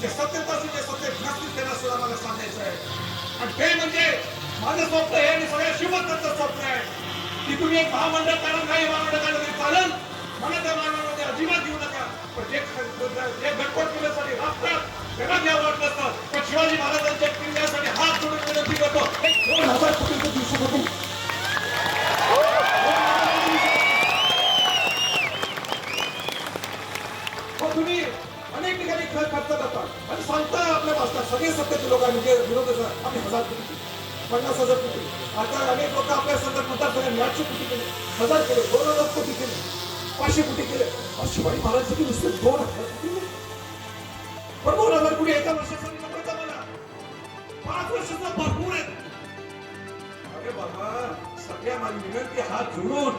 ते सत्तेत असून ते सत्तेत नसतील त्यांना सुद्धा मला सांगायचं आहे. आणि ते म्हणजे माझं स्वप्न आहे आणि सगळ्या श्रीमंतांचं स्वप्न आहे की तुम्ही एक महामंडळ काढा, काही महामंडळ काढलं तरी चालेल, मला त्या महामंडळामध्ये अजिबात घेऊ नका. पण जे गटपट केल्यासाठी राष्ट्रात त्यांना घ्यावं वाटत असतं. पण शिवाजी महाराजांच्या किल्ल्यासाठी हात जोडून विनंती करतो, 2,000 कोटींचं देऊ शकतो. तुम्ही अनेक ठिकाणी खर्च करता आणि सांगता आपल्या भाषणात सगळे सत्तेचे लोक म्हणजे विरोध आम्ही 1,000 कोटी 50,000 कोटी. आता अनेक लोक आपल्या संदर्भात म्हणतात सगळ्यांनी 800 कोटी केले, 1,000 केले, 2,000 कोटी केले, 500 कोटी केले. शिवाजी महाराजांसाठी नुसते 2,000 कोटी. पण 2,000 कोटी एका वर्षासाठी नको मला, 5 वर्षाचा भरपूर आहे. अरे बाबा, सगळ्या माझी विनंती हात जोडून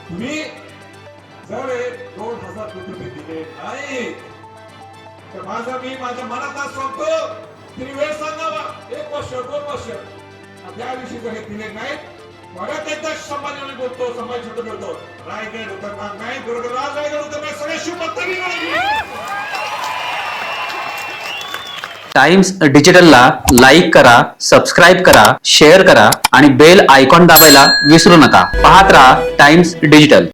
तुम्ही जर 2,000 कोटी रुपये दिले नाही तर माझ्या मनात सांगतो तुम्ही वेळ सांगावा, 1 वर्ष 2 वर्ष. त्या दिवशी जर हे दिले नाही, परत एकदा संभाजीने बोलतो, संभाजी छोटं बोलतो, रायगड उतरणार नाही, रायगड उतरणार नाही, सगळे शिवभक्तांनी टाइम्स डिजिटलला लाईक करा, सबस्क्राईब करा, शेअर करा आणि बेल आयकॉन दाबायला विसरू नका. पाहत रहा टाइम्स डिजिटल.